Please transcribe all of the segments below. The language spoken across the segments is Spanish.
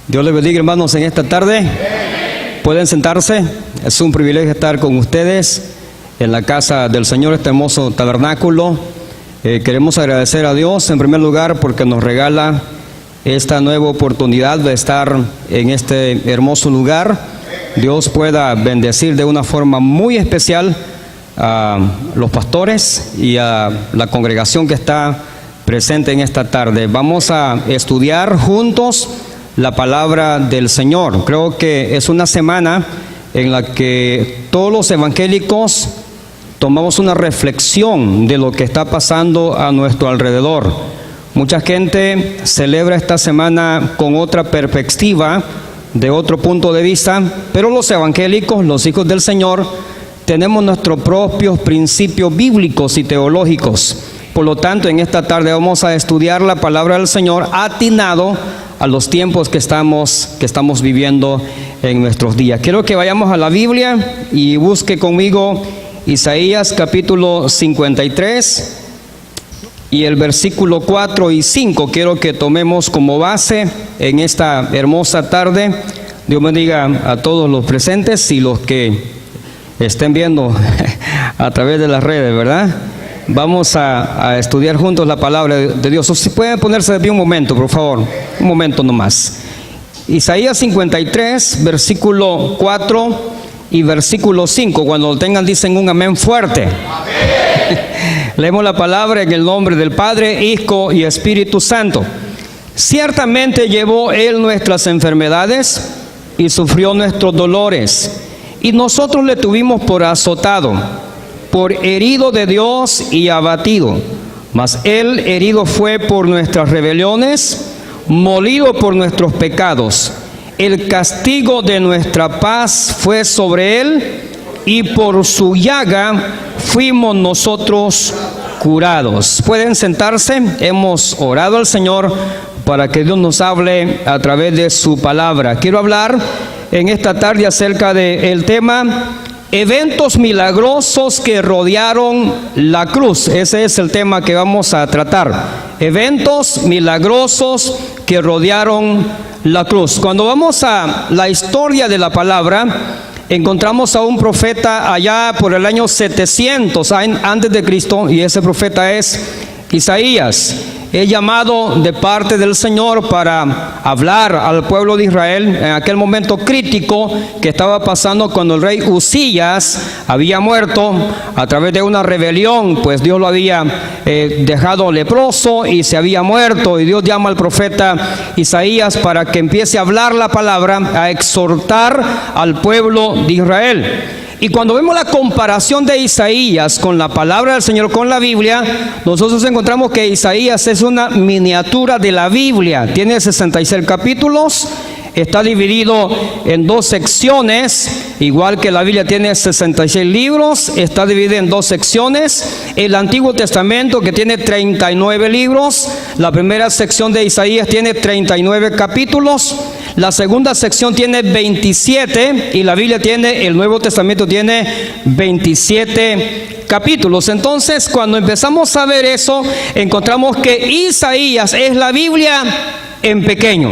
Dios les bendiga, hermanos, en esta tarde. Pueden sentarse. Es un privilegio estar con ustedes en la casa del Señor, este hermoso tabernáculo. Queremos agradecer a Dios en primer lugar porque nos regala esta nueva oportunidad de estar en este hermoso lugar. Dios pueda bendecir de una forma muy especial a los pastores y a la congregación que está presente en esta tarde. Vamos a estudiar juntos la palabra del Señor. Creo que es una semana en la que todos los evangélicos tomamos una reflexión de lo que está pasando a nuestro alrededor. Mucha gente celebra esta semana con otra perspectiva, de otro punto de vista, pero los evangélicos, los hijos del Señor, tenemos nuestros propios principios bíblicos y teológicos. Por lo tanto, en esta tarde vamos a estudiar la palabra del Señor atinado a los tiempos que estamos viviendo en nuestros días. Quiero que vayamos a la Biblia y busque conmigo Isaías capítulo 53 y el versículo 4 y 5. Quiero que tomemos como base en esta hermosa tarde. Dios bendiga a todos los presentes y los que estén viendo a través de las redes, ¿verdad? Vamos a estudiar juntos la palabra de Dios. Si pueden ponerse de pie un momento, por favor. Un momento nomás. Isaías 53, versículo 4 y versículo 5. Cuando lo tengan, dicen un amén fuerte. Amén. Leemos la palabra en el nombre del Padre, Hijo y Espíritu Santo. Ciertamente llevó Él nuestras enfermedades y sufrió nuestros dolores, y nosotros le tuvimos por azotado, por herido de Dios y abatido. Mas Él herido fue por nuestras rebeliones, molido por nuestros pecados. El castigo de nuestra paz fue sobre Él, y por su llaga fuimos nosotros curados. Pueden sentarse. Hemos orado al Señor para que Dios nos hable a través de su palabra. Quiero hablar en esta tarde acerca del tema eventos milagrosos que rodearon la cruz. Ese es el tema que vamos a tratar. Eventos milagrosos que rodearon la cruz. Cuando vamos a la historia de la palabra, encontramos a un profeta allá por el año 700 antes de Cristo, y ese profeta es Isaías. Es llamado de parte del Señor para hablar al pueblo de Israel en aquel momento crítico que estaba pasando cuando el rey Uzías había muerto a través de una rebelión, pues Dios lo había dejado leproso y se había muerto, y Dios llama al profeta Isaías para que empiece a hablar la palabra, a exhortar al pueblo de Israel. Y cuando vemos la comparación de Isaías con la palabra del Señor, con la Biblia, nosotros encontramos que Isaías es una miniatura de la Biblia. Tiene 66 capítulos, está dividido en dos secciones, igual que la Biblia tiene 66 libros, está dividido en dos secciones. El Antiguo Testamento, que tiene 39 libros, la primera sección de Isaías tiene 39 capítulos. La segunda sección tiene 27 y la Biblia tiene, el Nuevo Testamento tiene 27 capítulos. Entonces, cuando empezamos a ver eso, encontramos que Isaías es la Biblia en pequeño.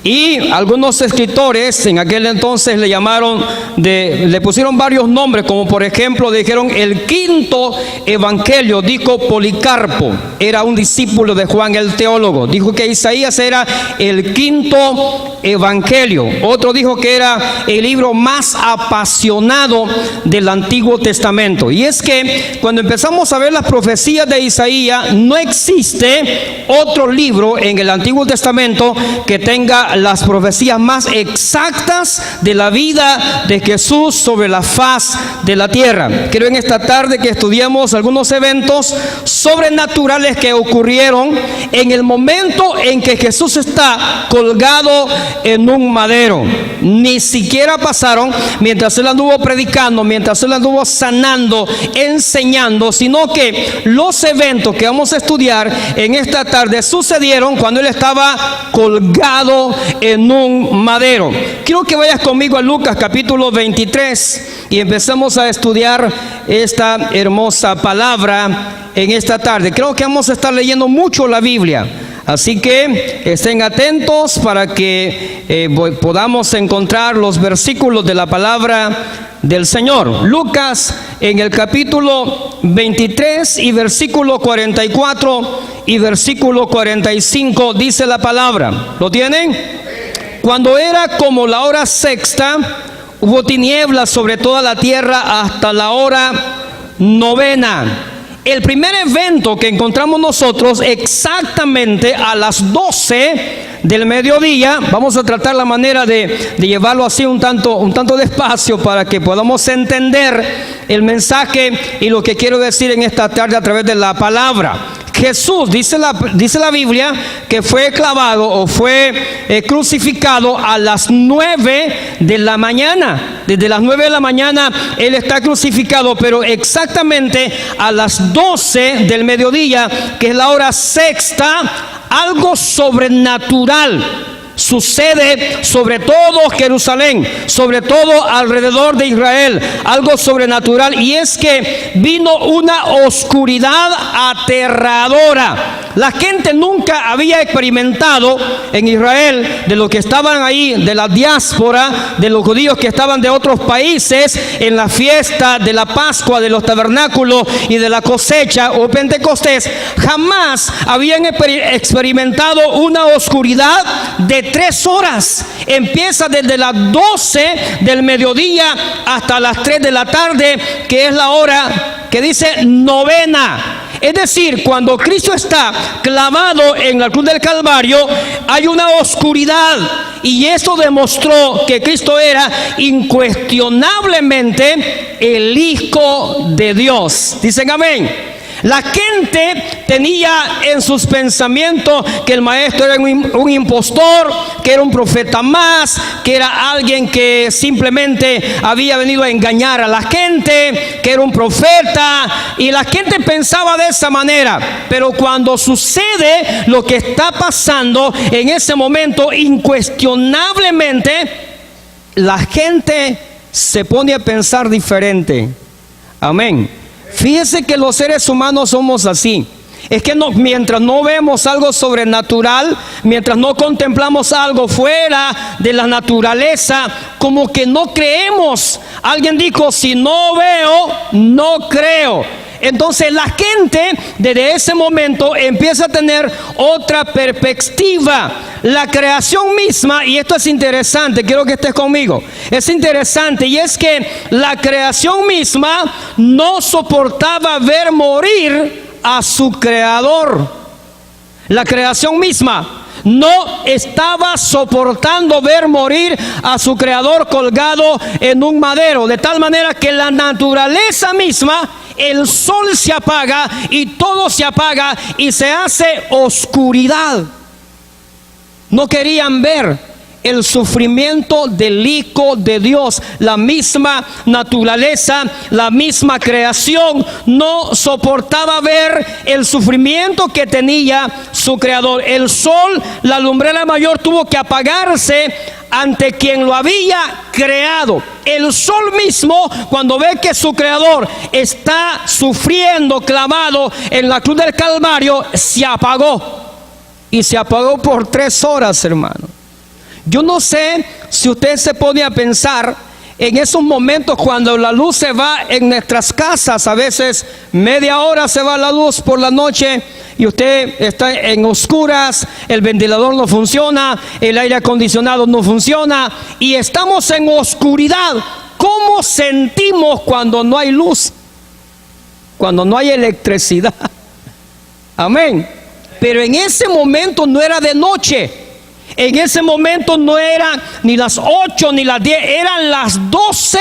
Y algunos escritores en aquel entonces le pusieron varios nombres, como por ejemplo dijeron el quinto evangelio. Dijo Policarpo, era un discípulo de Juan el teólogo, dijo que Isaías era el quinto evangelio. Otro dijo que era el libro más apasionado del Antiguo Testamento. Y es que cuando empezamos a ver las profecías de Isaías, no existe otro libro en el Antiguo Testamento que tenga las profecías más exactas de la vida de Jesús sobre la faz de la tierra. Quiero en esta tarde que estudiemos algunos eventos sobrenaturales que ocurrieron en el momento en que Jesús está colgado en un madero. Ni siquiera pasaron mientras Él anduvo predicando, mientras Él anduvo sanando, enseñando, sino que los eventos que vamos a estudiar en esta tarde sucedieron cuando Él estaba colgado en un madero. Quiero que vayas conmigo a Lucas capítulo 23 y empecemos a estudiar esta hermosa palabra en esta tarde. Creo que vamos a estar leyendo mucho la Biblia. Así que estén atentos para que podamos encontrar los versículos de la palabra del Señor. Lucas en el capítulo 23 y versículo 44 y versículo 45 dice la palabra. ¿Lo tienen? Cuando era como la hora sexta, hubo tinieblas sobre toda la tierra hasta la hora novena. El primer evento que encontramos nosotros exactamente a las 12 del mediodía, vamos a tratar la manera de llevarlo así un tanto despacio para que podamos entender el mensaje y lo que quiero decir en esta tarde a través de la palabra. Jesús, dice la Biblia, que fue clavado o fue crucificado a las 9 de la mañana. Desde las 9 de la mañana Él está crucificado, pero exactamente a las 12 del mediodía, que es la hora sexta, algo sobrenatural sucede sobre todo Jerusalén, sobre todo alrededor de Israel, algo sobrenatural, y es que vino una oscuridad aterradora. La gente nunca había experimentado en Israel, de los que estaban ahí, de la diáspora, de los judíos que estaban de otros países, en la fiesta de la Pascua, de los tabernáculos y de la cosecha o Pentecostés, jamás habían experimentado una oscuridad de 3 horas. Empieza desde las 12 del mediodía hasta las 3 de la tarde, que es la hora que dice novena. Es decir, cuando Cristo está clavado en la cruz del Calvario, hay una oscuridad, y eso demostró que Cristo era incuestionablemente el Hijo de Dios. Dicen amén. La gente tenía en sus pensamientos que el maestro era un impostor, que era un profeta más, que era alguien que simplemente había venido a engañar a la gente, que era un profeta, y la gente pensaba de esa manera. Pero cuando sucede lo que está pasando en ese momento, incuestionablemente la gente se pone a pensar diferente. Amén. Fíjese que los seres humanos somos así. Es que mientras no vemos algo sobrenatural, mientras no contemplamos algo fuera de la naturaleza, como que no creemos. Alguien dijo, si no veo, no creo. Entonces la gente desde ese momento empieza a tener otra perspectiva. La creación misma, y esto es interesante, quiero que estés conmigo, es interesante, y es que la creación misma no soportaba ver morir a su creador. La creación misma no estaba soportando ver morir a su creador colgado en un madero, de tal manera que la naturaleza misma, el sol se apaga y todo se apaga y se hace oscuridad. No querían ver el sufrimiento del Hijo de Dios. La misma naturaleza, la misma creación no soportaba ver el sufrimiento que tenía su creador. El sol, la lumbrera mayor, tuvo que apagarse ante quien lo había creado. El sol mismo, cuando ve que su creador está sufriendo clavado en la cruz del Calvario, se apagó. Y se apagó por 3 horas, hermano. Yo no sé si usted se pone a pensar en esos momentos cuando la luz se va en nuestras casas. A veces media hora se va la luz por la noche y usted está en oscuras, el ventilador no funciona, el aire acondicionado no funciona y estamos en oscuridad. ¿Cómo sentimos cuando no hay luz? Cuando no hay electricidad. Amén. Pero en ese momento no era de noche. En ese momento no eran ni las 8 ni las 10, eran las 12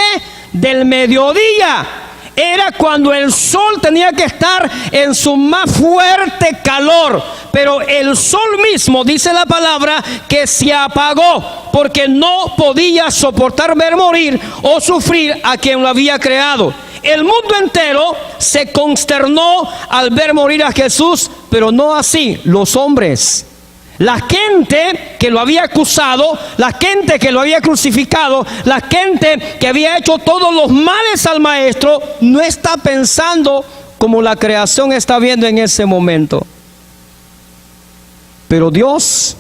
del mediodía. Era cuando el sol tenía que estar en su más fuerte calor. Pero el sol mismo, dice la palabra, que se apagó porque no podía soportar ver morir o sufrir a quien lo había creado. El mundo entero se consternó al ver morir a Jesús, pero no así los hombres. La gente que lo había acusado, la gente que lo había crucificado, la gente que había hecho todos los males al maestro, no está pensando como la creación está viendo en ese momento. Pero Dios,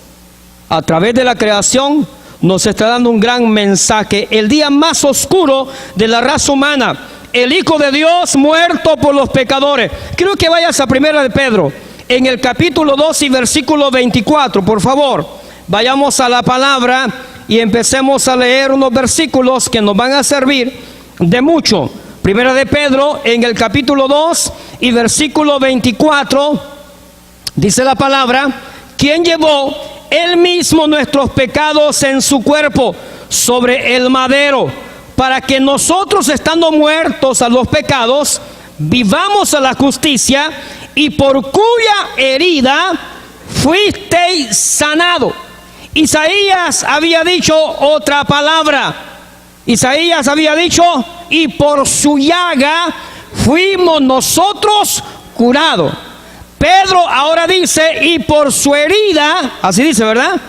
a través de la creación, nos está dando un gran mensaje. El día más oscuro de la raza humana, el Hijo de Dios muerto por los pecadores. Quiero que vayas a 1 de Pedro, en el capítulo 2 y versículo 24, por favor. Vayamos a la palabra y empecemos a leer unos versículos que nos van a servir de mucho. 1 de Pedro, en el capítulo 2 y versículo 24, dice la palabra: quien llevó él mismo nuestros pecados en su cuerpo sobre el madero, para que nosotros, estando muertos a los pecados, vivamos a la justicia, y por cuya herida fuisteis sanado. Isaías había dicho otra palabra. Isaías había dicho: y por su llaga fuimos nosotros curados. Pedro ahora dice: y por su herida, así dice, ¿verdad?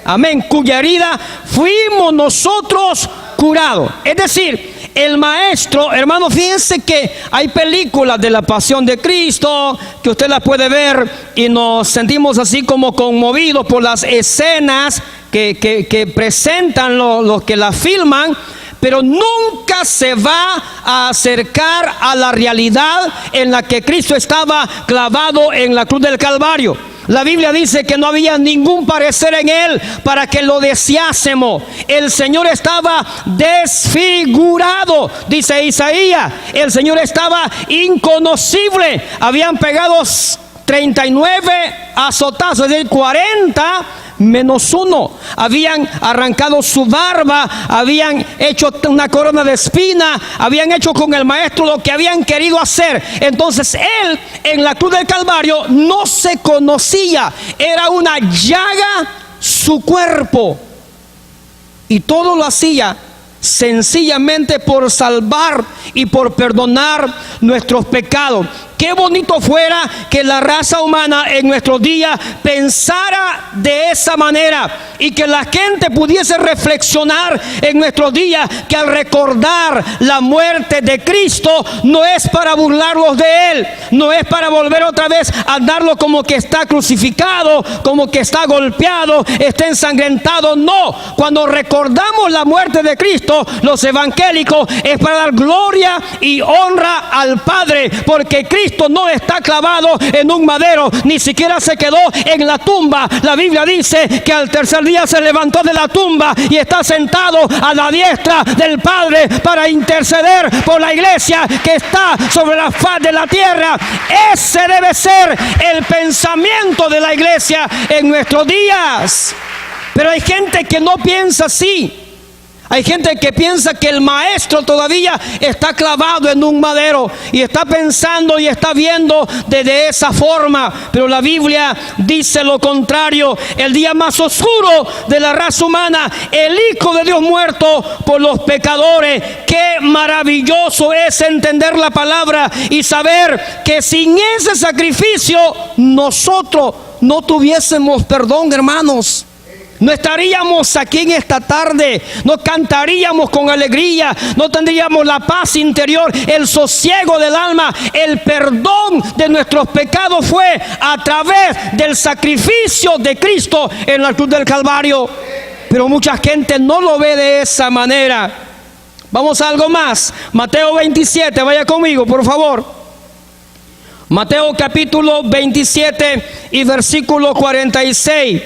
Amén, cuya herida fuimos nosotros curados. Es decir, el maestro, hermano, fíjense que hay películas de la pasión de Cristo que usted las puede ver y nos sentimos así como conmovidos por las escenas que presentan los que la filman, pero nunca se va a acercar a la realidad en la que Cristo estaba clavado en la cruz del Calvario. La Biblia dice que no había ningún parecer en él para que lo deseásemos. El Señor estaba desfigurado, dice Isaías. El Señor estaba inconocible. Habían pegado 39 azotazos, es decir, 40 menos 1. Habían arrancado su barba, habían hecho una corona de espina, habían hecho con el maestro lo que habían querido hacer. Entonces él, en la cruz del Calvario, no se conocía. Era una llaga su cuerpo, y todo lo hacía sencillamente por salvar y por perdonar nuestros pecados. Qué bonito fuera que la raza humana en nuestros días pensara de esa manera, y que la gente pudiese reflexionar en nuestros días que al recordar la muerte de Cristo no es para burlarlos de él, no es para volver otra vez a darlo como que está crucificado, como que está golpeado, está ensangrentado. No, cuando recordamos la muerte de Cristo, los evangélicos, es para dar gloria y honra al Padre, porque Cristo no está clavado en un madero, ni siquiera se quedó en la tumba. La Biblia dice que al tercer día se levantó de la tumba y está sentado a la diestra del Padre para interceder por la iglesia que está sobre la faz de la tierra. Ese debe ser el pensamiento de la iglesia en nuestros días. Pero hay gente que no piensa así. Hay gente que piensa que el maestro todavía está clavado en un madero y está pensando y está viendo de esa forma. Pero la Biblia dice lo contrario. El día más oscuro de la raza humana, el Hijo de Dios muerto por los pecadores. Qué maravilloso es entender la palabra y saber que sin ese sacrificio nosotros no tuviésemos perdón, hermanos. No estaríamos aquí en esta tarde, no cantaríamos con alegría, no tendríamos la paz interior, el sosiego del alma. El perdón de nuestros pecados fue a través del sacrificio de Cristo en la cruz del Calvario. Pero mucha gente no lo ve de esa manera. Vamos a algo más. Mateo 27, vaya conmigo, por favor. Mateo capítulo 27 y versículo 46.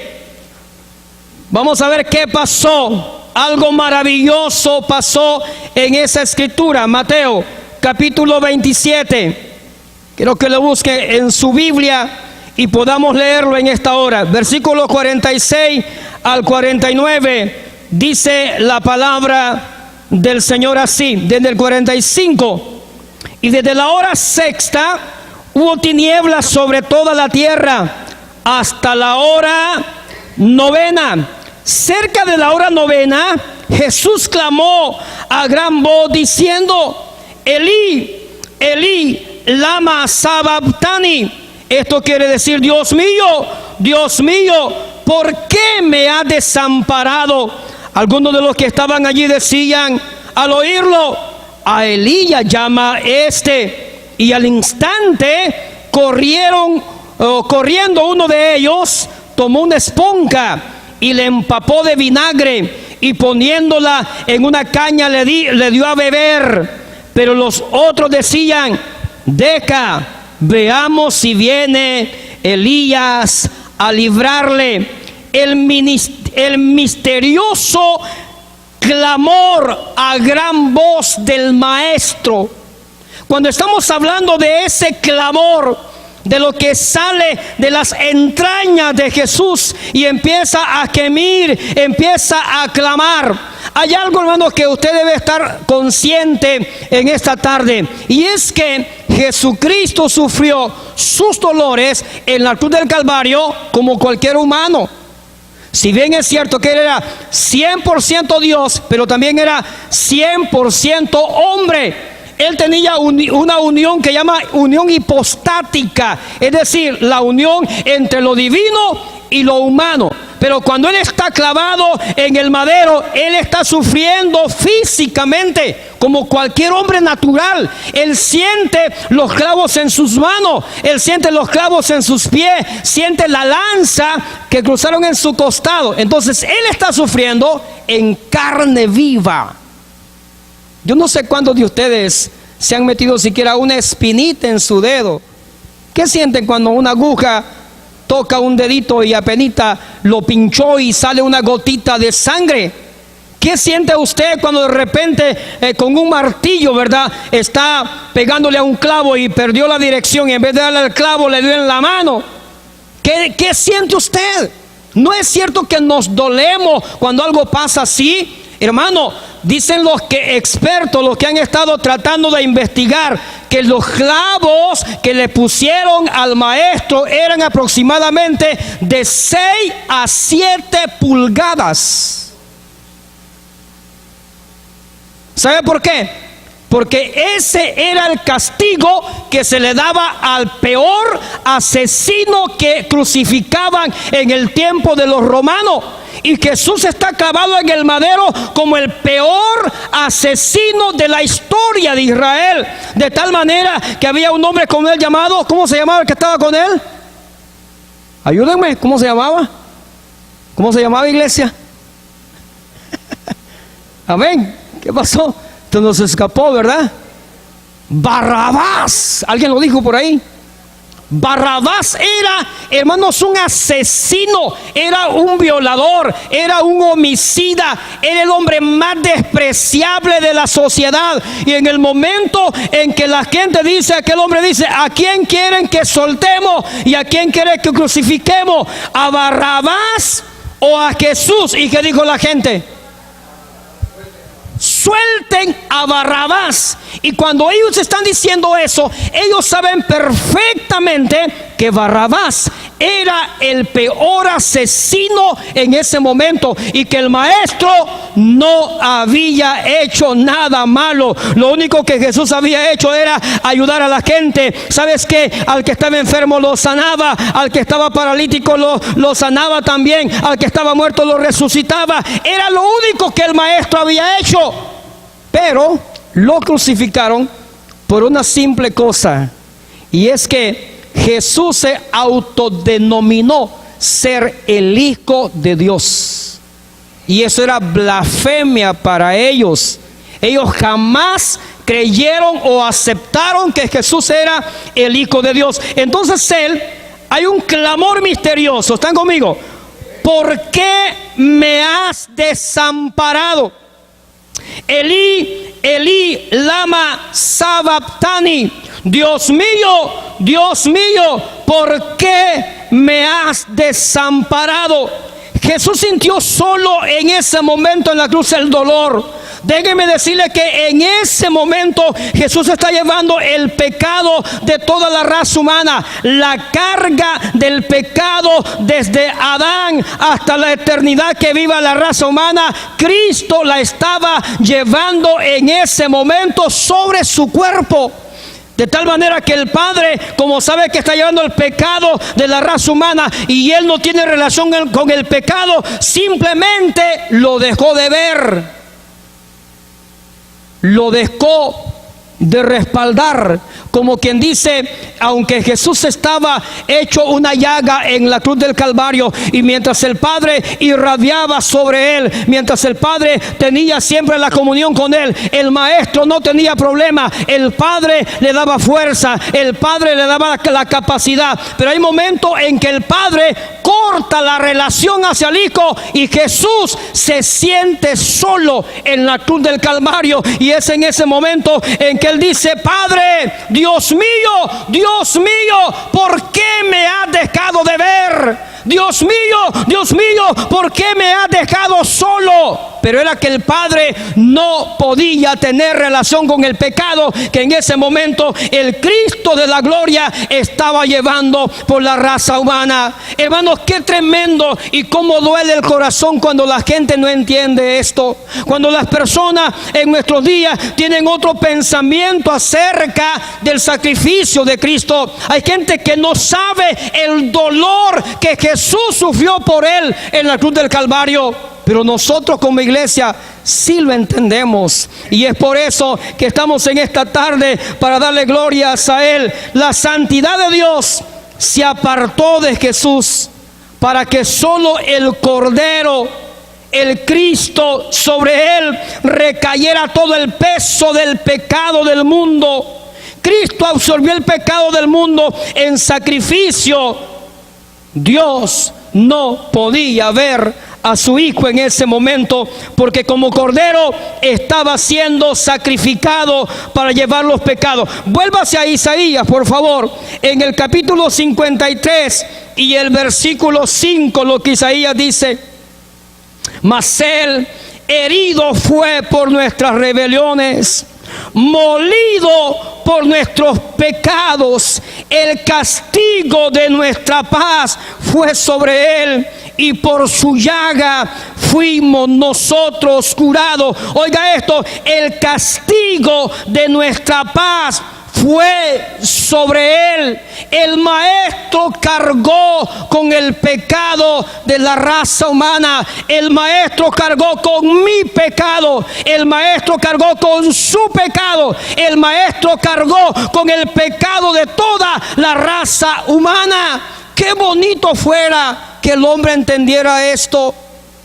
Vamos a ver qué pasó. Algo maravilloso pasó en esa escritura. Mateo capítulo 27. Quiero que lo busque en su Biblia y podamos leerlo en esta hora. Versículo 46 al 49. Dice la palabra del Señor así. Desde el 45. Y desde la hora sexta hubo tinieblas sobre toda la tierra hasta la hora novena. Cerca de la hora novena, Jesús clamó a gran voz diciendo: Elí, Elí, lama sabactani. Esto quiere decir: Dios mío, ¿por qué me has desamparado? Algunos de los que estaban allí decían al oírlo: a Elías llama este. Y al instante corriendo uno de ellos, tomó una esponja y le empapó de vinagre y poniéndola en una caña le dio a beber. Pero los otros decían: deja, veamos si viene Elías a librarle. El misterioso clamor a gran voz del maestro. Cuando estamos hablando de ese clamor, de lo que sale de las entrañas de Jesús y empieza a gemir, empieza a clamar, hay algo, hermano, que usted debe estar consciente en esta tarde, y es que Jesucristo sufrió sus dolores en la cruz del Calvario como cualquier humano. Si bien es cierto que Él era 100% Dios, pero también era 100% hombre. Él tenía una unión que llama unión hipostática, es decir, la unión entre lo divino y lo humano. Pero cuando Él está clavado en el madero, Él está sufriendo físicamente como cualquier hombre natural. Él siente los clavos en sus manos, Él siente los clavos en sus pies, siente la lanza que cruzaron en su costado. Entonces Él está sufriendo en carne viva. Yo no sé cuántos de ustedes se han metido siquiera una espinita en su dedo. ¿Qué sienten cuando una aguja toca un dedito y apenita lo pinchó y sale una gotita de sangre? ¿Qué siente usted cuando de repente con un martillo, verdad, está pegándole a un clavo y perdió la dirección y en vez de darle al clavo le dio en la mano? ¿Qué siente usted? ¿No es cierto que nos dolemos cuando algo pasa así? Hermano, dicen los expertos, los que han estado tratando de investigar, que los clavos que le pusieron al maestro eran aproximadamente de 6 a 7 pulgadas. ¿Sabe por qué? Porque ese era el castigo que se le daba al peor asesino que crucificaban en el tiempo de los romanos. Y Jesús está clavado en el madero como el peor asesino de la historia de Israel. De tal manera que había un hombre con él llamado, ¿cómo se llamaba el que estaba con él? Ayúdenme, ¿cómo se llamaba? ¿Cómo se llamaba, iglesia? Amén. ¿Qué pasó? Esto nos escapó, ¿verdad? Barrabás. ¿Alguien lo dijo por ahí? Barrabás era, hermanos, un asesino, era un violador, era un homicida, era el hombre más despreciable de la sociedad. Y en el momento en que la gente dice, aquel hombre dice: ¿a quién quieren que soltemos y a quién quieren que crucifiquemos? ¿A Barrabás o a Jesús? ¿Y qué dijo la gente? Suelten a Barrabás. Y cuando ellos están diciendo eso, ellos saben perfectamente que Barrabás era el peor asesino en ese momento y que el maestro no había hecho nada malo. Lo único que Jesús había hecho era ayudar a la gente. ¿Sabes qué? Al que estaba enfermo lo sanaba, al que estaba paralítico lo sanaba también, al que estaba muerto lo resucitaba. Era lo único que el maestro había hecho. Pero lo crucificaron por una simple cosa, y es que Jesús se autodenominó ser el Hijo de Dios, y eso era blasfemia para ellos. Ellos jamás creyeron o aceptaron que Jesús era el Hijo de Dios. Entonces hay un clamor misterioso. ¿Están conmigo? ¿Por qué me has desamparado? Elí, Elí, lama sabactani. Dios mío, ¿por qué me has desamparado? Jesús sintió solo en ese momento en la cruz el dolor. Déjenme decirle que en ese momento Jesús está llevando el pecado de toda la raza humana. La carga del pecado desde Adán hasta la eternidad que viva la raza humana, Cristo la estaba llevando en ese momento sobre su cuerpo. De tal manera que el Padre, como sabe que está llevando el pecado de la raza humana y Él no tiene relación con el pecado, simplemente lo dejó de ver. Lo dejó de respaldar, como quien dice, aunque Jesús estaba hecho una llaga en la cruz del Calvario, y mientras el Padre irradiaba sobre él, mientras el Padre tenía siempre la comunión con él, el maestro no tenía problema, el Padre le daba fuerza, el Padre le daba la capacidad. Pero hay momentos en que el Padre corta la relación hacia el Hijo y Jesús se siente solo en la cruz del Calvario, y es en ese momento en que él dice: Padre, Dios mío, ¿por qué me has dejado de ver? Dios mío, ¿por qué me has dejado solo? Pero era que el Padre no podía tener relación con el pecado que en ese momento el Cristo de la gloria estaba llevando por la raza humana. Hermanos, qué tremendo y cómo duele el corazón cuando la gente no entiende esto. Cuando las personas en nuestros días tienen otro pensamiento acerca del sacrificio de Cristo. Hay gente que no sabe el dolor que Jesús sufrió por él en la cruz del Calvario. Pero nosotros como iglesia sí lo entendemos, y es por eso que estamos en esta tarde para darle glorias a Él. La santidad de Dios se apartó de Jesús para que solo el Cordero, el Cristo, sobre Él recayera todo el peso del pecado del mundo. Cristo absorbió el pecado del mundo en sacrificio. Dios no podía ver a su Hijo en ese momento, porque como Cordero estaba siendo sacrificado para llevar los pecados. Vuélvase a Isaías, por favor, en el capítulo 53 y el versículo 5, lo que Isaías dice: mas Él herido fue por nuestras rebeliones, molido por nuestros pecados, el castigo de nuestra paz fue sobre Él, y por su llaga fuimos nosotros curados. Oiga esto: el castigo de nuestra paz fue sobre Él. El Maestro cargó con el pecado de la raza humana. El Maestro cargó con mi pecado. El Maestro cargó con su pecado. El Maestro cargó con el pecado de toda la raza humana. Qué bonito fuera que el hombre entendiera esto,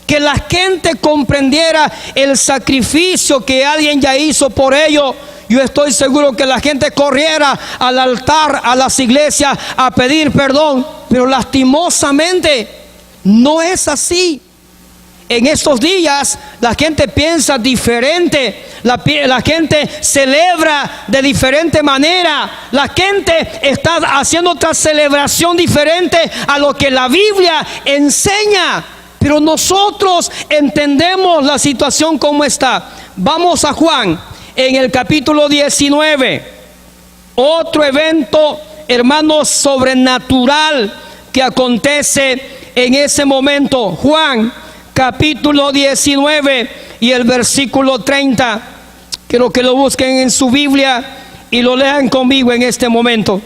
que la gente comprendiera el sacrificio que alguien ya hizo por ellos. Yo estoy seguro que la gente corriera al altar, a las iglesias, a pedir perdón, pero lastimosamente no es así. En estos días la gente piensa diferente, la gente celebra de diferente manera, la gente está haciendo otra celebración diferente a lo que la Biblia enseña. Pero nosotros entendemos la situación como está. Vamos a Juan, en el capítulo 19, otro evento, hermanos, sobrenatural que acontece en ese momento. Juan, capítulo 19 y el versículo 30. Quiero que lo busquen en su Biblia y lo lean conmigo en este momento.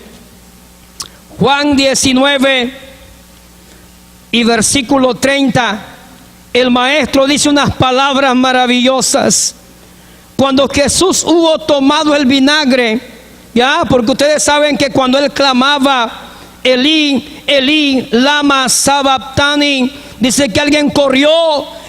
Juan 19 y versículo 30. El maestro dice unas palabras maravillosas. Cuando Jesús hubo tomado el vinagre, ya, porque ustedes saben que cuando él clamaba: Elí, Elí, lama sabactani, dice que alguien corrió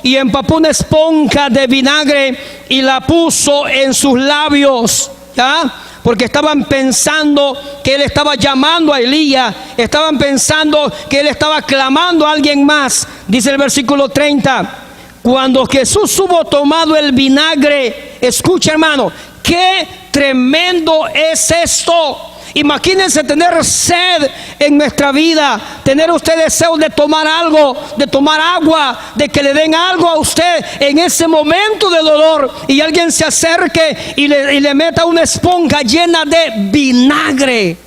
y empapó una esponja de vinagre y la puso en sus labios, ya, porque estaban pensando que él estaba llamando a Elías, estaban pensando que él estaba clamando a alguien más. Dice el versículo 30: cuando Jesús hubo tomado el vinagre, escucha, hermano, qué tremendo es esto. Imagínense tener sed en nuestra vida, tener usted deseo de tomar algo, de tomar agua, de que le den algo a usted en ese momento de dolor, y alguien se acerque y le meta una esponja llena de vinagre.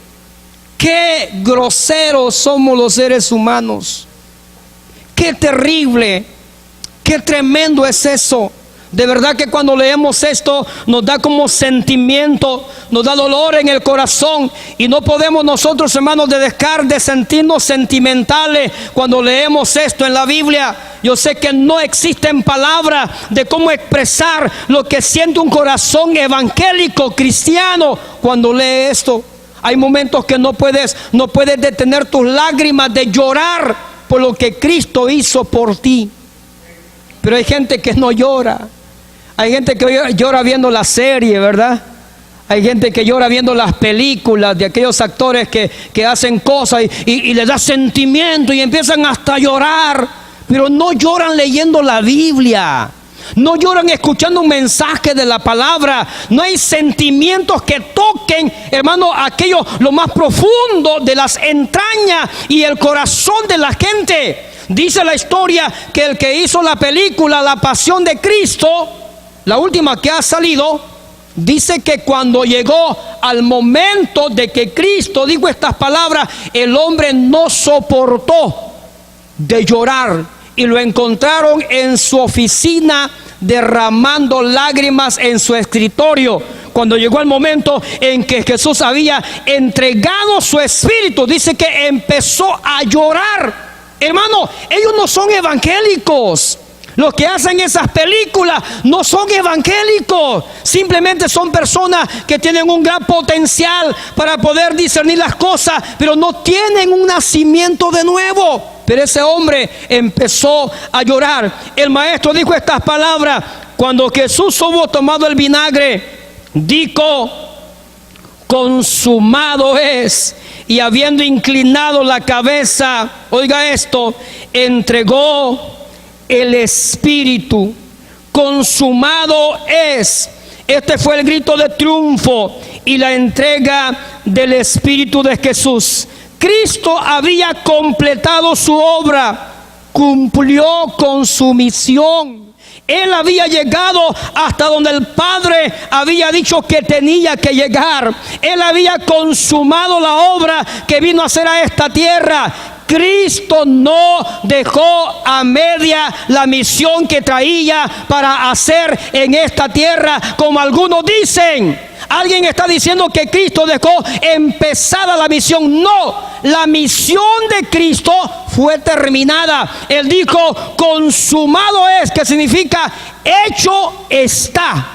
Qué groseros somos los seres humanos. Qué terrible, qué tremendo es eso. De verdad que cuando leemos esto nos da como sentimiento, nos da dolor en el corazón, y no podemos nosotros, hermanos, dejar de sentirnos sentimentales cuando leemos esto en la Biblia. Yo sé que no existen palabras de cómo expresar lo que siente un corazón evangélico cristiano cuando lee esto. Hay momentos que no puedes detener tus lágrimas de llorar por lo que Cristo hizo por ti. Pero hay gente que no llora. Hay gente que llora viendo la serie, ¿verdad? Hay gente que llora viendo las películas de aquellos actores que hacen cosas y les da sentimiento y empiezan hasta a llorar. Pero no lloran leyendo la Biblia. No lloran escuchando un mensaje de la palabra. No hay sentimientos que toquen, hermano, aquello lo más profundo de las entrañas y el corazón de la gente. Dice la historia que el que hizo la película La Pasión de Cristo, la última que ha salido, dice que cuando llegó al momento de que Cristo dijo estas palabras, el hombre no soportó de llorar y lo encontraron en su oficina derramando lágrimas en su escritorio. Cuando llegó el momento en que Jesús había entregado su espíritu, dice que empezó a llorar. Hermano, ellos no son evangélicos. Los que hacen esas películas no son evangélicos. Simplemente son personas que tienen un gran potencial para poder discernir las cosas, pero no tienen un nacimiento de nuevo. Pero ese hombre empezó a llorar. El maestro dijo estas palabras: cuando Jesús hubo tomado el vinagre, dijo: consumado es. Y habiendo inclinado la cabeza, oiga esto, entregó el espíritu. Consumado es. Este fue el grito de triunfo y la entrega del espíritu de Jesús. Cristo había completado su obra, cumplió con su misión. Él había llegado hasta donde el Padre había dicho que tenía que llegar. Él había consumado la obra que vino a hacer a esta tierra. Cristo no dejó a media la misión que traía para hacer en esta tierra, como algunos dicen. Alguien está diciendo que Cristo dejó empezada la misión. No, la misión de Cristo fue terminada. Él dijo: consumado es, que significa hecho está.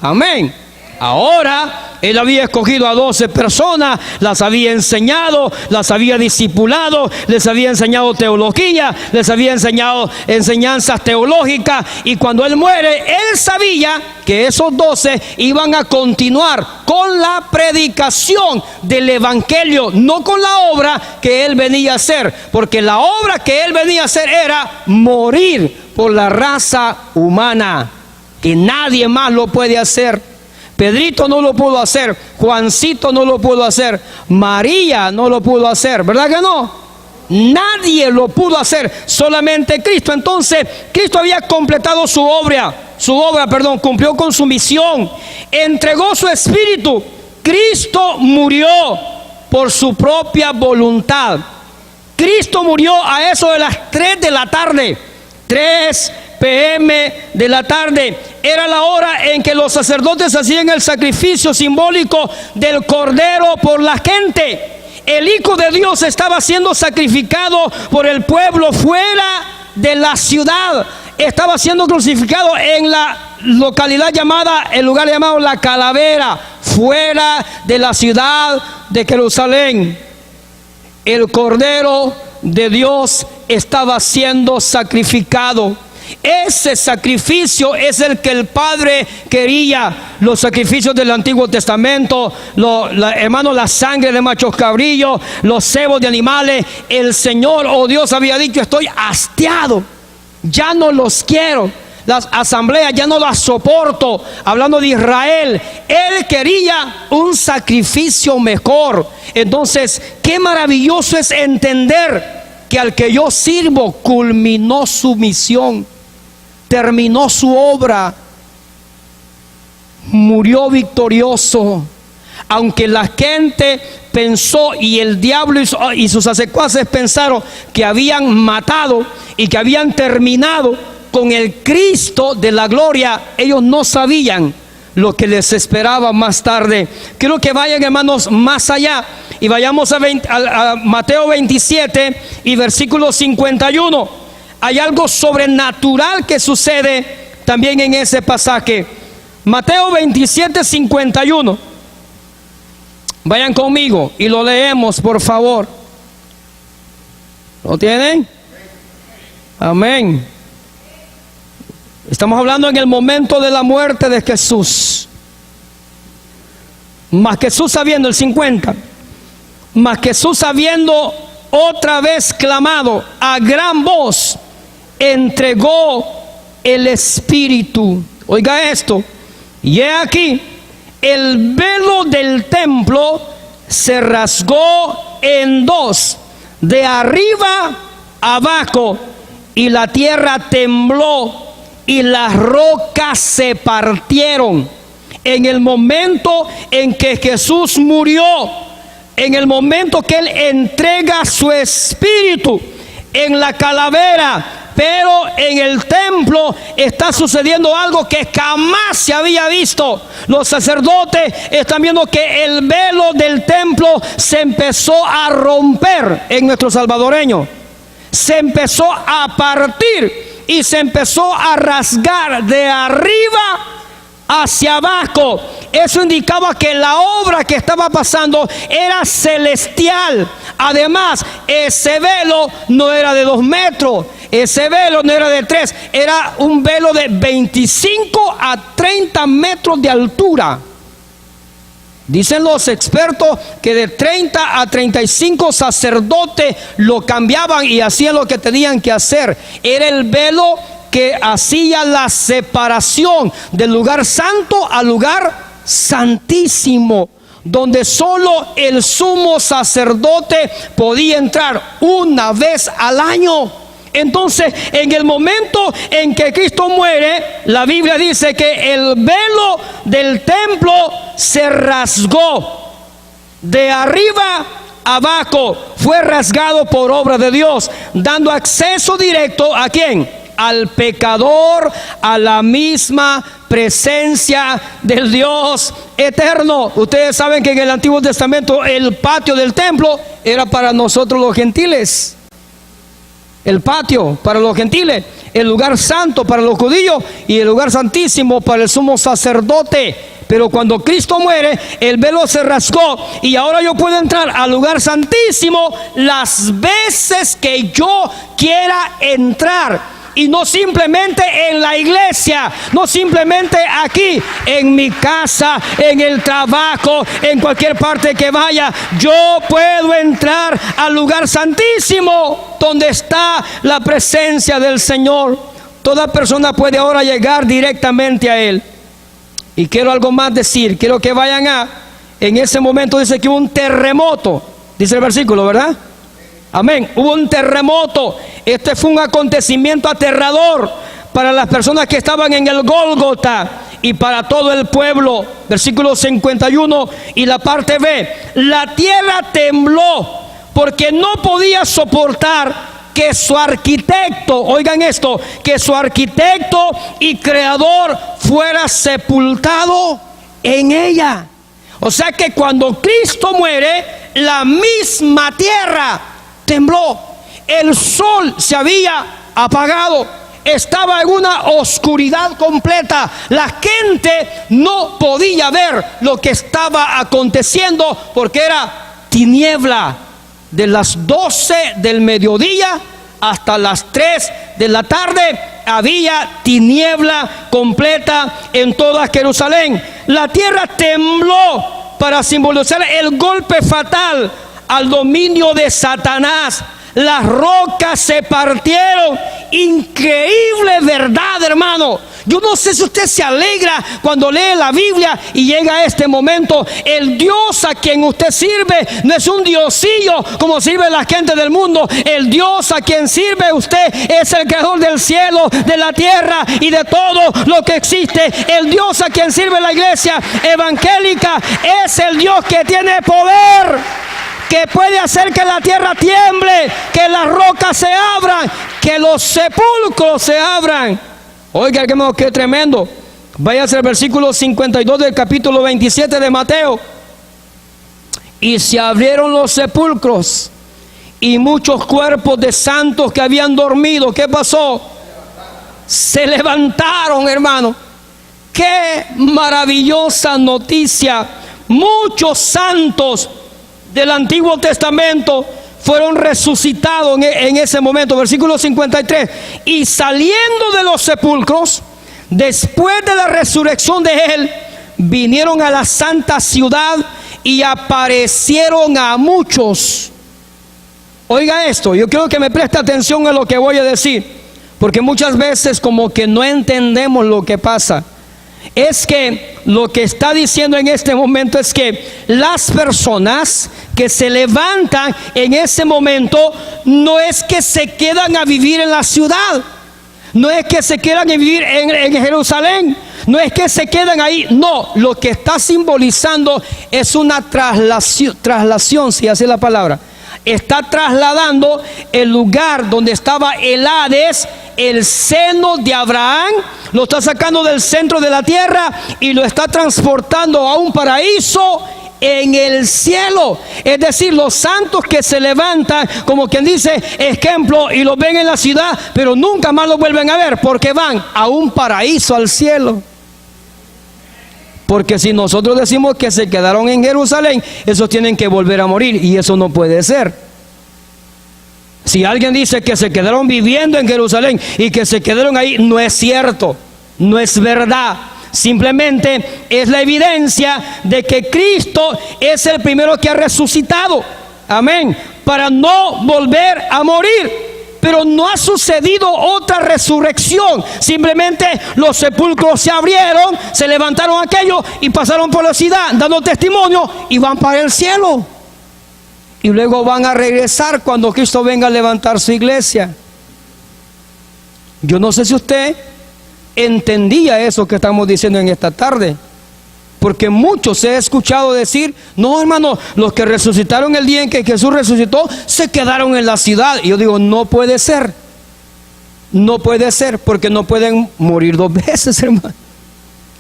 Amén. Ahora Él había escogido a 12 personas, las había enseñado, las había discipulado, les había enseñado teología, les había enseñado enseñanzas teológicas, y cuando Él muere, Él sabía que esos 12 iban a continuar con la predicación del evangelio, no con la obra que Él venía a hacer, porque la obra que Él venía a hacer era morir por la raza humana, que nadie más lo puede hacer. Pedrito no lo pudo hacer, Juancito no lo pudo hacer, María no lo pudo hacer, ¿verdad que no? Nadie lo pudo hacer, solamente Cristo. Entonces Cristo había completado su obra, cumplió con su misión, entregó su espíritu. Cristo murió por su propia voluntad. Cristo murió a eso de las 3 de la tarde, 3 p.m. de la tarde. Era la hora en que los sacerdotes hacían el sacrificio simbólico del cordero por la gente. El Hijo de Dios estaba siendo sacrificado por el pueblo fuera de la ciudad. Estaba siendo crucificado en la localidad llamada, el lugar llamado La Calavera, fuera de la ciudad de Jerusalén. El cordero de Dios estaba siendo sacrificado. Ese sacrificio es el que el Padre quería. Los sacrificios del Antiguo Testamento, hermano, la sangre de machos cabrillos, los cebos de animales. El Señor, oh Dios, había dicho: estoy hastiado, ya no los quiero. Las asambleas ya no las soporto. Hablando de Israel, Él quería un sacrificio mejor. Entonces, qué maravilloso es entender que al que yo sirvo culminó su misión, terminó su obra, murió victorioso. Aunque la gente pensó, y el diablo y sus secuaces pensaron que habían matado y que habían terminado, con el Cristo de la gloria, ellos no sabían lo que les esperaba más tarde. Quiero que vayan, hermanos, más allá y vayamos a Mateo 27 y versículo 51. Hay algo sobrenatural que sucede también en ese pasaje. Mateo 27, 51. Vayan conmigo y lo leemos, por favor. ¿Lo tienen? Amén. Estamos hablando en el momento de la muerte de Jesús. Mas Jesús sabiendo, el 50, mas Jesús habiendo otra vez clamado a gran voz, entregó el Espíritu. Oiga esto. Y he aquí, el velo del templo se rasgó en dos, de arriba abajo, y la tierra tembló y las rocas se partieron. En el momento en que Jesús murió, en el momento que Él entrega su espíritu en la calavera, pero en el templo está sucediendo algo que jamás se había visto. Los sacerdotes están viendo que el velo del templo se empezó a romper en nuestro salvadoreño. Se empezó a partir y se empezó a rasgar de arriba hacia abajo. Eso indicaba que la obra que estaba pasando era celestial. Además, ese velo no era de 2 metros, ese velo no era de 3, era un velo de 25 a 30 metros de altura. Dicen los expertos que de 30 a 35 sacerdotes lo cambiaban y hacían lo que tenían que hacer. Era el velo que hacía la separación del lugar santo al lugar santísimo, donde solo el sumo sacerdote podía entrar una vez al año. Entonces, en el momento en que Cristo muere, la Biblia dice que el velo del templo se rasgó de arriba abajo, fue rasgado por obra de Dios, dando acceso directo ¿a quién? Al pecador, a la misma presencia del Dios eterno. Ustedes saben que en el Antiguo Testamento el patio del templo era para nosotros los gentiles. El patio para los gentiles, el lugar santo para los judíos y el lugar santísimo para el sumo sacerdote. Pero cuando Cristo muere, el velo se rasgó y ahora yo puedo entrar al lugar santísimo las veces que yo quiera entrar. Y no simplemente en la iglesia, no simplemente aquí, en mi casa, en el trabajo, en cualquier parte que vaya. Yo puedo entrar al lugar santísimo donde está la presencia del Señor. Toda persona puede ahora llegar directamente a Él. Y quiero algo más decir, quiero que vayan en ese momento dice que hubo un terremoto, dice el versículo, ¿verdad? Amén, hubo un terremoto. Este fue un acontecimiento aterrador para las personas que estaban en el Gólgota y para todo el pueblo. Versículo 51 y la parte B. La tierra tembló porque no podía soportar que su arquitecto, oigan esto, que su arquitecto y creador fuera sepultado en ella. O sea que cuando Cristo muere, la misma tierra tembló. El sol se había apagado, estaba en una oscuridad completa. La gente no podía ver lo que estaba aconteciendo porque era tiniebla. De las 12 del mediodía hasta las 3 de la tarde había tiniebla completa en toda Jerusalén. La tierra tembló para simbolizar el golpe fatal al dominio de Satanás. Las rocas se partieron. Increíble verdad, hermano. Yo no sé si usted se alegra cuando lee la Biblia y llega a este momento. El Dios a quien usted sirve no es un diosillo como sirve la gente del mundo. El Dios a quien sirve usted es el creador del cielo, de la tierra y de todo lo que existe. El Dios a quien sirve la iglesia evangélica es el Dios que tiene poder que puede hacer que la tierra tiemble, que las rocas se abran, que los sepulcros se abran. Oiga, hermano, qué tremendo. Váyase al versículo 52 del capítulo 27 de Mateo. Y se abrieron los sepulcros y muchos cuerpos de santos que habían dormido, ¿qué pasó? Se levantaron, hermano. Qué maravillosa noticia. Muchos santos del Antiguo Testamento fueron resucitados en ese momento. Versículo 53. Y saliendo de los sepulcros, después de la resurrección de él, vinieron a la santa ciudad y aparecieron a muchos. Oiga esto, yo quiero que me preste atención a lo que voy a decir, porque muchas veces como que no entendemos lo que pasa. Es que lo que está diciendo en este momento es que las personas que se levantan en ese momento no es que se quedan a vivir en la ciudad, no es que se quedan a vivir en Jerusalén, no es que se quedan ahí, no, lo que está simbolizando es una traslación, si así es la palabra. Está trasladando el lugar donde estaba el Hades, el seno de Abraham, lo está sacando del centro de la tierra y lo está transportando a un paraíso en el cielo. Es decir, los santos que se levantan, como quien dice, ejemplo, y los ven en la ciudad, pero nunca más los vuelven a ver, porque van a un paraíso, al cielo. Porque si nosotros decimos que se quedaron en Jerusalén, esos tienen que volver a morir, y eso no puede ser. Si alguien dice que se quedaron viviendo en Jerusalén y que se quedaron ahí, no es cierto, no es verdad. Simplemente es la evidencia de que Cristo es el primero que ha resucitado. Amén. Para no volver a morir. Pero no ha sucedido otra resurrección. Simplemente los sepulcros se abrieron, se levantaron aquellos y pasaron por la ciudad dando testimonio y van para el cielo. Y luego van a regresar cuando Cristo venga a levantar su iglesia. Yo no sé si usted entendía eso que estamos diciendo en esta tarde. Porque muchos he escuchado decir, no hermano, los que resucitaron el día en que Jesús resucitó, se quedaron en la ciudad. Y yo digo, no puede ser. No puede ser, porque no pueden morir dos veces, hermano.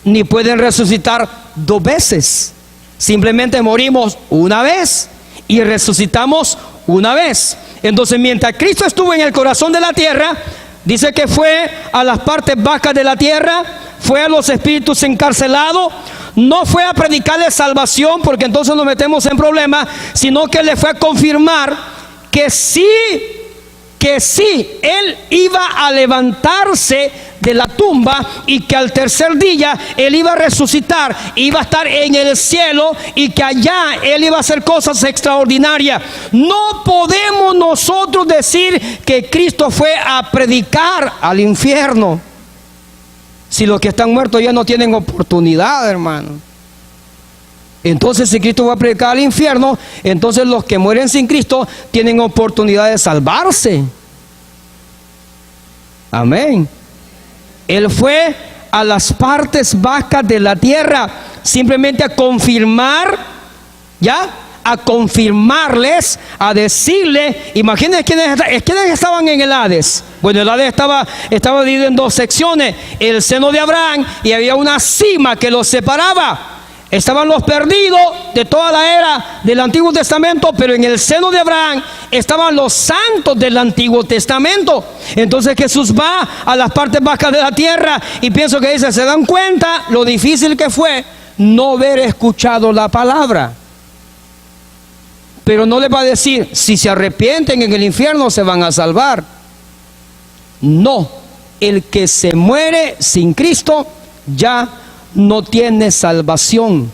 Ni pueden resucitar dos veces. Simplemente morimos una vez y resucitamos una vez. Entonces, mientras Cristo estuvo en el corazón de la tierra, dice que fue a las partes bajas de la tierra, fue a los espíritus encarcelados. No fue a predicarle salvación, porque entonces nos metemos en problemas, sino que le fue a confirmar que sí, él iba a levantarse de la tumba y que al tercer día él iba a resucitar, iba a estar en el cielo y que allá él iba a hacer cosas extraordinarias. No podemos nosotros decir que Cristo fue a predicar al infierno, si los que están muertos ya no tienen oportunidad, hermano. Entonces, si Cristo va a predicar al infierno, entonces los que mueren sin Cristo tienen oportunidad de salvarse. Amén. Él fue a las partes bajas de la tierra, simplemente a confirmar, ¿ya? A confirmarles, a decirle, imagínense quiénes estaban en el Hades. Bueno, el Hades estaba dividido en dos secciones, el seno de Abraham, y había una cima que los separaba. Estaban los perdidos de toda la era del Antiguo Testamento, pero en el seno de Abraham estaban los santos del Antiguo Testamento. Entonces Jesús va a las partes bajas de la tierra y pienso que dice, ¿se dan cuenta lo difícil que fue no haber escuchado la palabra? Pero no les va a decir, si se arrepienten en el infierno se van a salvar. No, el que se muere sin Cristo ya no tiene salvación,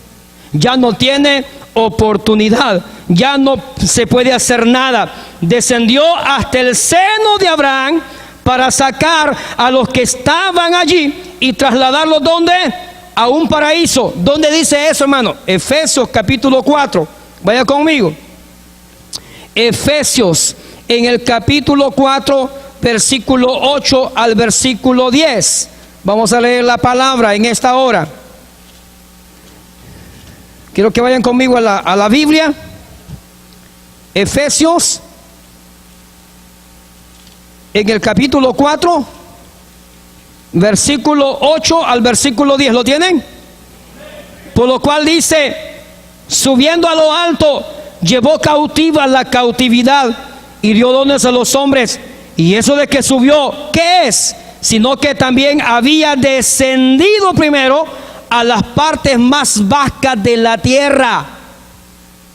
ya no tiene oportunidad, ya no se puede hacer nada. Descendió hasta el seno de Abraham para sacar a los que estaban allí y trasladarlos ¿dónde? A un paraíso. ¿Dónde dice eso, hermano? Efesios capítulo 4. Vaya conmigo. Efesios en el capítulo 4, versículo 8 al versículo 10. Vamos a leer la palabra en esta hora. Quiero que vayan conmigo a la Biblia. Efesios, en el capítulo 4, versículo 8 al versículo 10. ¿Lo tienen? Por lo cual dice: subiendo a lo alto, llevó cautiva la cautividad y dio dones a los hombres. Y eso de que subió, ¿qué es? Sino que también había descendido primero a las partes más bajas de la tierra.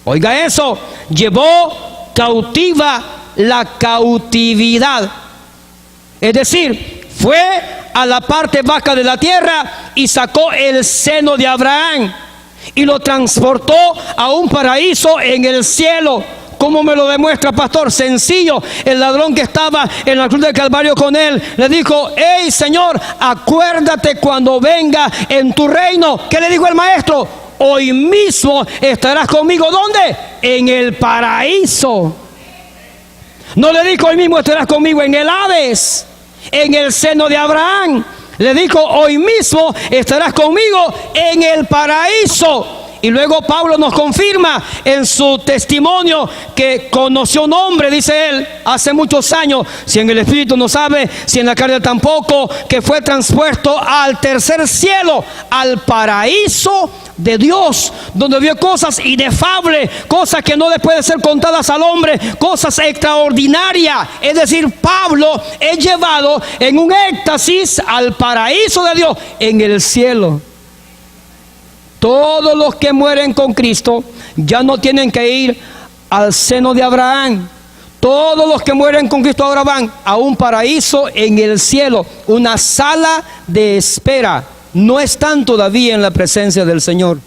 Oiga eso, llevó cautiva la cautividad. Es decir, fue a la parte baja de la tierra y sacó el seno de Abraham y lo transportó a un paraíso en el cielo. ¿Cómo me lo demuestra, pastor? Sencillo. El ladrón que estaba en la cruz del Calvario con él le dijo: hey, Señor, acuérdate cuando venga en tu reino. ¿Qué le dijo el maestro? Hoy mismo estarás conmigo. ¿Dónde? En el paraíso. No le dijo: hoy mismo estarás conmigo en el Hades, en el seno de Abraham. Le dijo: hoy mismo estarás conmigo en el paraíso. Y luego Pablo nos confirma en su testimonio que conoció un hombre, dice él, hace muchos años, si en el espíritu no sabe, si en la carne tampoco, que fue transpuesto al tercer cielo, al paraíso de Dios, donde vio cosas inefables, cosas que no le pueden ser contadas al hombre, cosas extraordinarias. Es decir, Pablo es llevado en un éxtasis al paraíso de Dios en el cielo. Todos los que mueren con Cristo ya no tienen que ir al seno de Abraham. Todos los que mueren con Cristo ahora van a un paraíso en el cielo, una sala de espera. No están todavía en la presencia del Señor.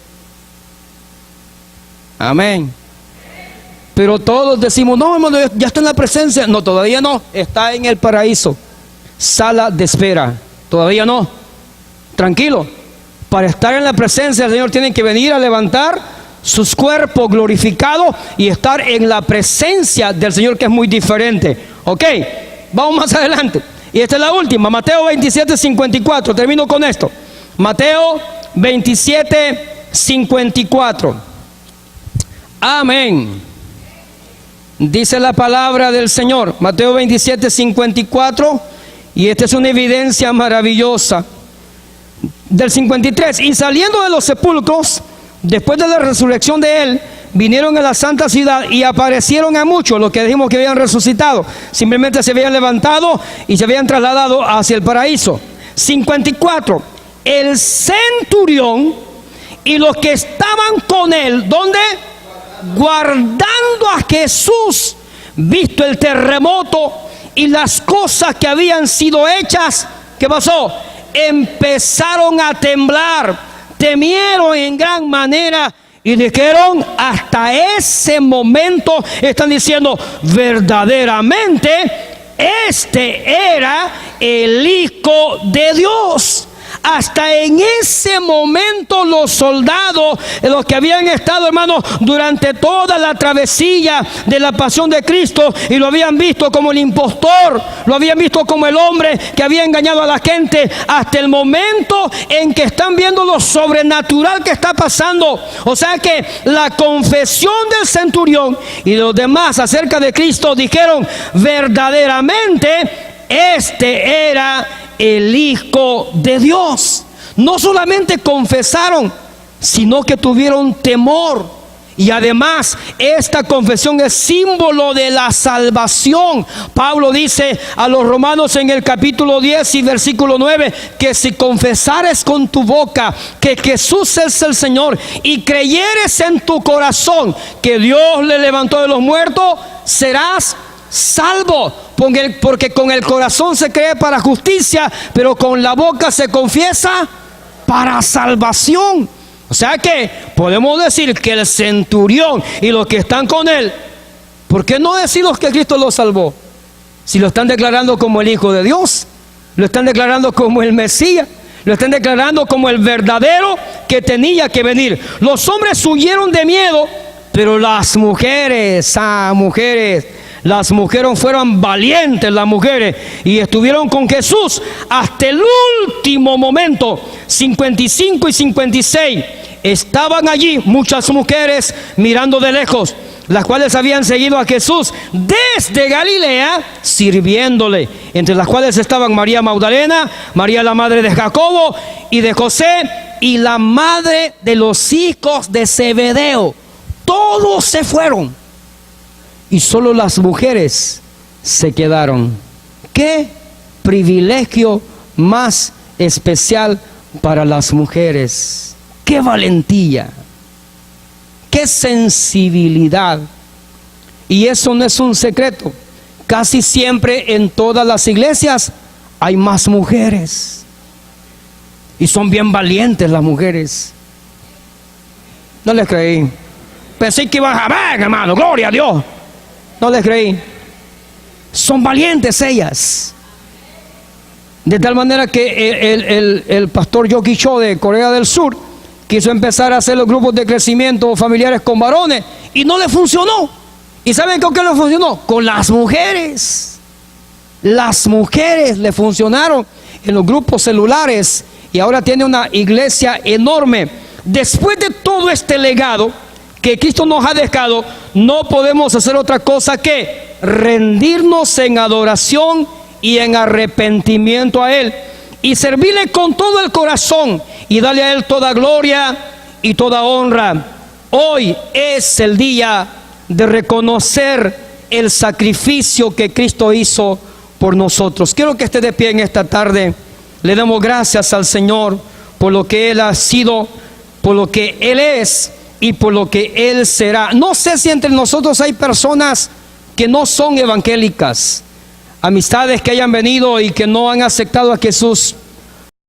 Amén. Pero todos decimos: no, hermano, ya está en la presencia. No, todavía no. Está en el paraíso, sala de espera. Todavía no. Tranquilo. Para estar en la presencia del Señor tienen que venir a levantar sus cuerpos glorificados y estar en la presencia del Señor, que es muy diferente. Ok, vamos más adelante. Y esta es la última, Mateo 27, 54. Termino con esto. Mateo 27, 54. Amén. Dice la palabra del Señor, Mateo 27, 54. Y esta es una evidencia maravillosa. Del 53, y saliendo de los sepulcros, después de la resurrección de él, vinieron a la santa ciudad y aparecieron a muchos, los que dijimos que habían resucitado. Simplemente se habían levantado y se habían trasladado hacia el paraíso. 54, el centurión y los que estaban con él, ¿dónde? Guardando a Jesús, visto el terremoto y las cosas que habían sido hechas, ¿qué pasó? Empezaron a temblar, temieron en gran manera y dijeron: hasta ese momento, están diciendo, verdaderamente este era el Hijo de Dios. Hasta en ese momento los soldados, los que habían estado, hermanos, durante toda la travesía de la pasión de Cristo, y lo habían visto como el impostor, lo habían visto como el hombre que había engañado a la gente, hasta el momento en que están viendo lo sobrenatural que está pasando. O sea que la confesión del centurión y de los demás acerca de Cristo dijeron: verdaderamente este era el Hijo de Dios. No solamente confesaron, sino que tuvieron temor. Y además, esta confesión es símbolo de la salvación. Pablo dice a los romanos en el capítulo 10 y versículo 9, que si confesares con tu boca que Jesús es el Señor y creyeres en tu corazón que Dios le levantó de los muertos, serás salvo. Porque con el corazón se cree para justicia, pero con la boca se confiesa para salvación. O sea que podemos decir que el centurión y los que están con él, ¿por qué no decimos que Cristo lo salvó? Si lo están declarando como el Hijo de Dios, lo están declarando como el Mesías, lo están declarando como el verdadero que tenía que venir. Los hombres huyeron de miedo, pero las mujeres, las mujeres fueron valientes, las mujeres, y estuvieron con Jesús hasta el último momento. 55 y 56, estaban allí muchas mujeres mirando de lejos, las cuales habían seguido a Jesús desde Galilea, sirviéndole, entre las cuales estaban María Magdalena, María la madre de Jacobo y de José, y la madre de los hijos de Zebedeo. Todos se fueron y solo las mujeres se quedaron. ¡Qué privilegio más especial para las mujeres! ¡Qué valentía! ¡Qué sensibilidad! Y eso no es un secreto. Casi siempre en todas las iglesias hay más mujeres. Y son bien valientes las mujeres. No les creí. Pensé que iban a ver, hermano, gloria a Dios. No les creí. Son valientes ellas. De tal manera que el pastor Yogi Cho de Corea del Sur quiso empezar a hacer los grupos de crecimiento familiares con varones y no le funcionó. ¿Y saben con qué le funcionó? Con las mujeres. Las mujeres le funcionaron en los grupos celulares y ahora tiene una iglesia enorme. Después de todo este legado que Cristo nos ha dejado, no podemos hacer otra cosa que rendirnos en adoración y en arrepentimiento a Él y servirle con todo el corazón y darle a Él toda gloria y toda honra. Hoy es el día de reconocer el sacrificio que Cristo hizo por nosotros. Quiero que esté de pie en esta tarde. Le damos gracias al Señor por lo que Él ha sido, por lo que Él es y por lo que Él será. No sé si entre nosotros hay personas que no son evangélicas, amistades que hayan venido y que no han aceptado a Jesús.